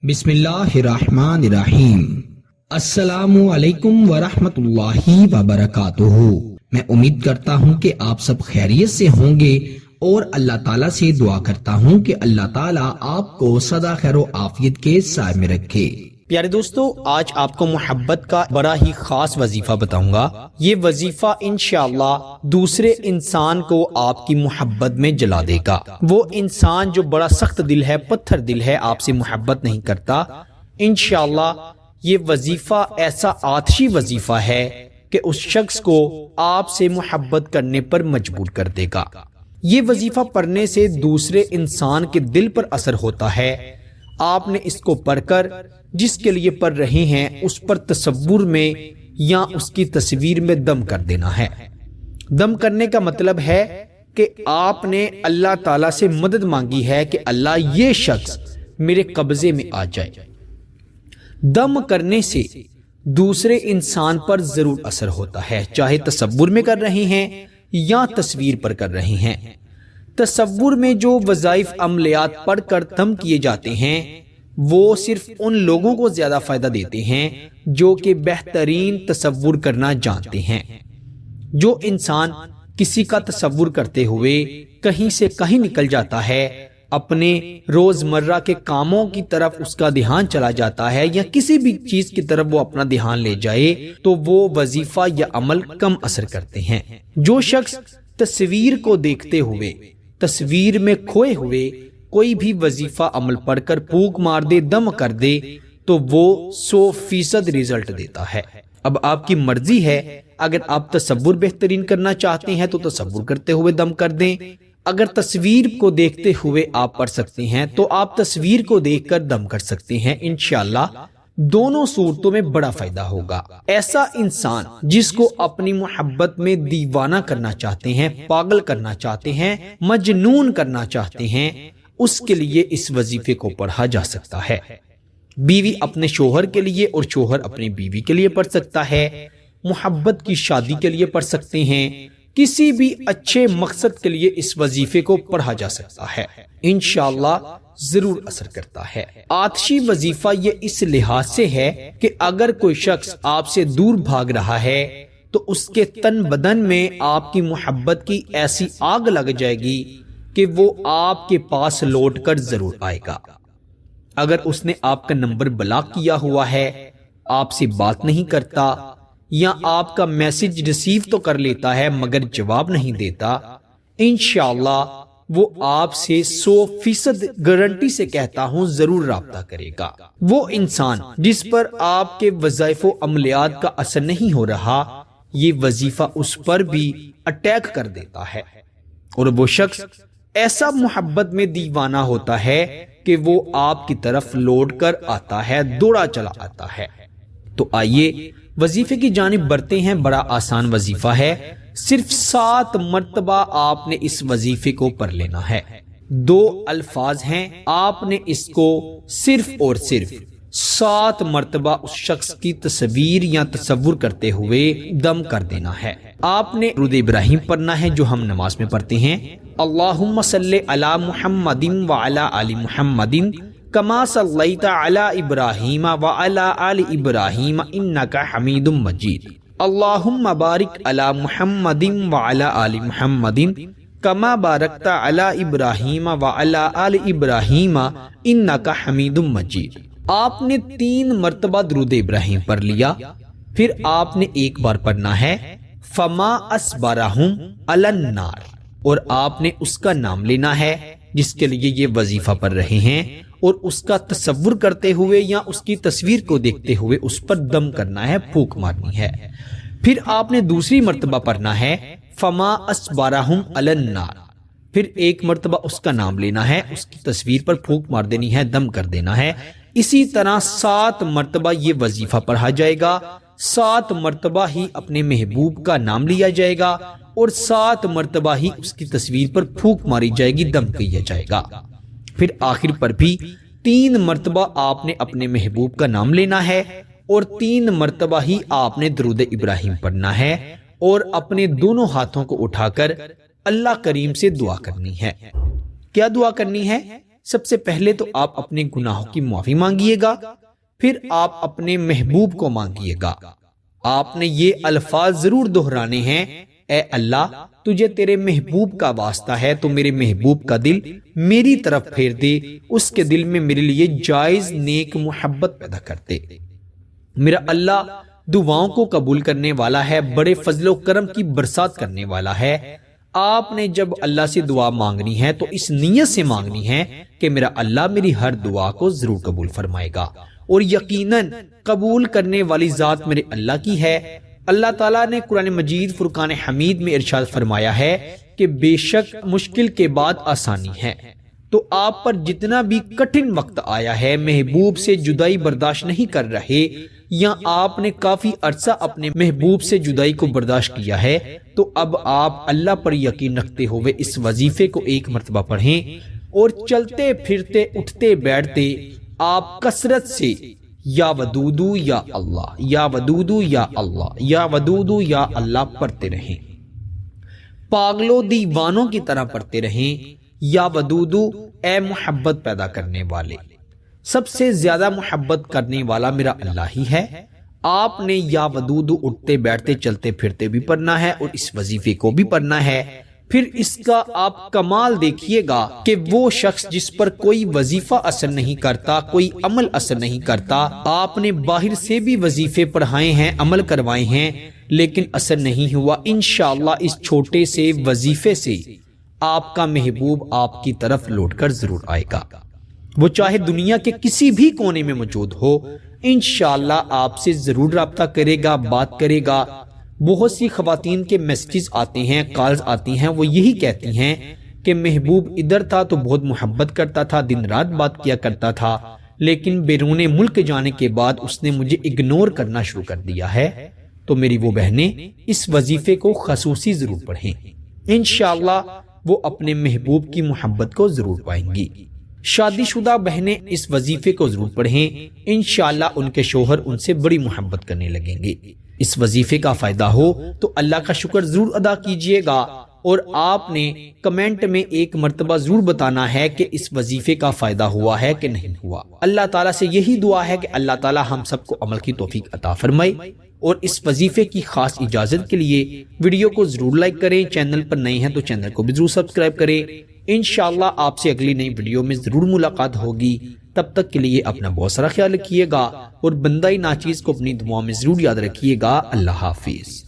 بسم اللہ الرحمن الرحیم۔ السلام علیکم ورحمۃ اللہ وبرکاتہ۔ میں امید کرتا ہوں کہ آپ سب خیریت سے ہوں گے اور اللہ تعالیٰ سے دعا کرتا ہوں کہ اللہ تعالیٰ آپ کو سدا خیر و عافیت کے سائے میں رکھے۔ پیارے دوستو، آج آپ کو محبت کا بڑا ہی خاص وظیفہ بتاؤں گا۔ یہ وظیفہ انشاءاللہ دوسرے انسان کو آپ کی محبت میں جلا دے گا۔ وہ انسان جو بڑا سخت دل ہے، پتھر دل ہے، آپ سے محبت نہیں کرتا، انشاءاللہ یہ وظیفہ ایسا آتشی وظیفہ ہے کہ اس شخص کو آپ سے محبت کرنے پر مجبور کر دے گا۔ یہ وظیفہ پڑھنے سے دوسرے انسان کے دل پر اثر ہوتا ہے۔ آپ نے اس کو پڑھ کر جس کے لیے پڑھ رہے ہیں اس پر تصور میں یا اس کی تصویر میں دم کر دینا ہے۔ دم کرنے کا مطلب ہے کہ آپ نے اللہ تعالیٰ سے مدد مانگی ہے کہ اللہ یہ شخص میرے قبضے میں آ جائے۔ دم کرنے سے دوسرے انسان پر ضرور اثر ہوتا ہے، چاہے تصور میں کر رہے ہیں یا تصویر پر کر رہے ہیں۔ تصور میں جو وظائف عملیات پڑھ کر دم کیے جاتے ہیں وہ صرف ان لوگوں کو زیادہ فائدہ دیتے ہیں جو کہ بہترین تصور کرنا جانتے ہیں۔ جو انسان کسی کا تصور کرتے ہوئے کہیں سے کہیں نکل جاتا ہے، اپنے روزمرہ کے کاموں کی طرف اس کا دھیان چلا جاتا ہے یا کسی بھی چیز کی طرف وہ اپنا دھیان لے جائے تو وہ وظیفہ یا عمل کم اثر کرتے ہیں۔ جو شخص تصویر کو دیکھتے ہوئے، تصویر میں کھوئے ہوئے کوئی بھی وظیفہ عمل پڑھ کر پھونک مار دے، دم کر دے تو وہ 100% رزلٹ دیتا ہے۔ اب آپ کی مرضی ہے، اگر آپ تصور بہترین کرنا چاہتے ہیں تو تصور کرتے ہوئے دم کر دیں، اگر تصویر کو دیکھتے ہوئے آپ پڑھ سکتے ہیں تو آپ تصویر کو دیکھ کر دم کر سکتے ہیں۔ انشاءاللہ دونوں صورتوں میں بڑا فائدہ ہوگا۔ ایسا انسان جس کو اپنی محبت میں دیوانہ کرنا چاہتے ہیں، پاگل کرنا چاہتے ہیں، مجنون کرنا چاہتے ہیں، اس کے لیے اس وظیفے کو پڑھا جا سکتا ہے۔ بیوی اپنے شوہر کے لیے اور شوہر اپنی بیوی کے لیے پڑھ سکتا ہے، محبت کی شادی کے لیے پڑھ سکتے ہیں، کسی بھی اچھے مقصد کے لیے اس وظیفے کو پڑھا جا سکتا ہے۔ انشاءاللہ ضرور اثر کرتا ہے۔ آتشی وظیفہ یہ اس لحاظ سے ہے کہ اگر کوئی شخص آپ سے دور بھاگ رہا ہے تو اس کے تن بدن میں آپ کی محبت کی ایسی آگ لگ جائے گی کہ وہ آپ کے پاس لوٹ کر ضرور آئے گا۔ اگر اس نے آپ کا نمبر بلاک کیا ہوا ہے، آپ سے بات نہیں کرتا یا آپ کا میسج ریسیو تو کر لیتا ہے مگر جواب نہیں دیتا، انشاءاللہ وہ آپ سے 100% گارنٹی سے کہتا ہوں ضرور رابطہ کرے گا۔ وہ انسان جس پر آپ کے وظائف و عملیات کا اثر نہیں ہو رہا، یہ وظیفہ اس پر بھی اٹیک کر دیتا ہے، اور وہ شخص ایسا محبت میں دیوانہ ہوتا ہے کہ وہ آپ کی طرف لوٹ کر آتا ہے، دوڑا چلا آتا ہے۔ تو آئیے وظیفے کی جانب بڑھتے ہیں۔ بڑا آسان وظیفہ ہے، صرف 7 مرتبہ آپ نے اس وظیفے کو پڑھ لینا ہے۔ 2 الفاظ ہیں، آپ نے اس کو صرف اور صرف 7 مرتبہ اس شخص کی تصویر یا تصور کرتے ہوئے دم کر دینا ہے۔ آپ نے درود ابراہیم پڑھنا ہے جو ہم نماز میں پڑھتے ہیں، اللہم صلی علی محمد وعلی آل محمد کما صلیت علی ابراہیم وعلی آل ابراہیم انک حمید مجید، اللہم بارک علی محمد وعلی آل محمد کما بارکت علی ابراہیم وعلی آل ابراہیم انک حمید مجید۔ آپ نے 3 مرتبہ درود ابراہیم پڑھ لیا، پھر آپ نے ایک بار پڑھنا ہے فما اصبرہم علی النار، اور آپ نے اس کا نام لینا ہے جس کے لیے یہ وظیفہ پڑھ رہے ہیں، اور اس کا تصور کرتے ہوئے یا اس کی تصویر کو دیکھتے ہوئے اس پر دم کرنا ہے، پھونک مارنی ہے۔ پھر آپ نے دوسری مرتبہ پڑھنا ہے فما اصبرہم علی النار، پھر ایک مرتبہ اس کا نام لینا ہے، اس کی تصویر پر پھونک مار دینی ہے، دم کر دینا ہے۔ اسی طرح 7 مرتبہ یہ وظیفہ پڑھا جائے گا، 7 مرتبہ ہی اپنے محبوب کا نام لیا جائے گا، اور 7 مرتبہ ہی اس کی تصویر پر پھونک ماری جائے گی، دم کیا جائے گا۔ پھر آخر پر بھی 3 مرتبہ آپ نے اپنے محبوب کا نام لینا ہے، اور 3 مرتبہ ہی آپ نے درود ابراہیم پڑھنا ہے، اور اپنے دونوں ہاتھوں کو اٹھا کر اللہ کریم سے دعا کرنی ہے۔ کیا دعا کرنی ہے؟ سب سے پہلے تو آپ اپنے گناہوں کی معافی مانگیے گا، پھر آپ اپنے محبوب کو مانگیے گا۔ آپ نے یہ الفاظ ضرور دہرانے ہیں، اے اللہ تجھے تیرے محبوب کا واسطہ ہے تو میرے محبوب کا دل میری طرف پھیر دے، اس کے دل میں میرے لیے جائز نیک محبت پیدا کر دے۔ میرا اللہ دعاؤں کو قبول کرنے والا ہے، بڑے فضل و کرم کی برسات کرنے والا ہے۔ آپ نے جب اللہ سے دعا مانگنی ہے تو اس نیت سے مانگنی ہے کہ میرا اللہ میری ہر دعا کو ضرور قبول فرمائے گا، اور یقیناً قبول کرنے والی ذات میرے اللہ کی ہے۔ اللہ تعالیٰ نے قرآن مجید فرقان حمید میں ارشاد فرمایا ہے کہ بے شک مشکل کے بعد آسانی ہے، تو آپ پر جتنا بھی کٹھن وقت آیا ہے، محبوب سے جدائی برداشت نہیں کر رہے، یا آپ نے کافی عرصہ اپنے محبوب سے جدائی کو برداشت کیا ہے، تو اب آپ اللہ پر یقین رکھتے ہوئے اس وظیفے کو ایک مرتبہ پڑھیں، اور چلتے پھرتے اٹھتے بیٹھتے آپ کثرت سے یا ودودو یا اللہ، یا ودودو یا اللہ، یا ودودو یا اللہ پڑھتے رہیں، پاگلوں دیوانوں کی طرح پڑھتے رہیں۔ یا ودودو اے محبت پیدا کرنے والے، سب سے زیادہ محبت کرنے والا میرا اللہ ہی ہے۔ آپ نے یا ودودو اٹھتے بیٹھتے چلتے پھرتے بھی پڑھنا ہے اور اس وظیفے کو بھی پڑھنا ہے۔ پھر اس کا آپ کمال دیکھیے گا کہ وہ شخص جس پر کوئی وظیفہ اثر نہیں کرتا، کوئی عمل اثر نہیں کرتا، آپ نے باہر سے بھی وظیفے پڑھائے ہیں، عمل کروائے ہیں، لیکن اثر نہیں ہوا، انشاءاللہ اس چھوٹے سے وظیفے سے آپ کا محبوب آپ کی طرف لوٹ کر ضرور آئے گا، وہ چاہے دنیا کے کسی بھی کونے میں موجود ہو، انشاءاللہ آپ سے ضرور رابطہ کرے گا، بات کرے گا۔ بہت سی خواتین کے میسیجز آتے ہیں، کالز آتی ہیں، وہ یہی کہتی ہیں کہ محبوب ادھر تھا تو بہت محبت کرتا تھا، دن رات بات کیا کرتا تھا، لیکن بیرون ملک جانے کے بعد اس نے مجھے اگنور کرنا شروع کر دیا ہے۔ تو میری وہ بہنیں اس وظیفے کو خصوصی ضرور پڑھیں، انشاءاللہ وہ اپنے محبوب کی محبت کو ضرور پائیں گی۔ شادی شدہ بہنیں اس وظیفے کو ضرور پڑھیں، انشاءاللہ ان کے شوہر ان سے بڑی محبت کرنے لگیں گے۔ اس وظیفے کا فائدہ ہو تو اللہ کا شکر ضرور ادا کیجئے گا، اور آپ نے کمنٹ میں ایک مرتبہ ضرور بتانا ہے کہ اس وظیفے کا فائدہ ہوا ہے کہ نہیں ہوا۔ اللہ تعالیٰ سے یہی دعا ہے کہ اللہ تعالیٰ ہم سب کو عمل کی توفیق عطا فرمائے، اور اس وظیفے کی خاص اجازت کے لیے ویڈیو کو ضرور لائک کریں، چینل پر نئے ہیں تو چینل کو بھی ضرور سبسکرائب کریں۔ انشاءاللہ آپ سے اگلی نئی ویڈیو میں ضرور ملاقات ہوگی، تب تک کے لیے اپنا بہت سارا خیال رکھیے گا، اور بندہ ناچیز کو اپنی دعاؤں میں ضرور یاد رکھیے گا۔ اللہ حافظ۔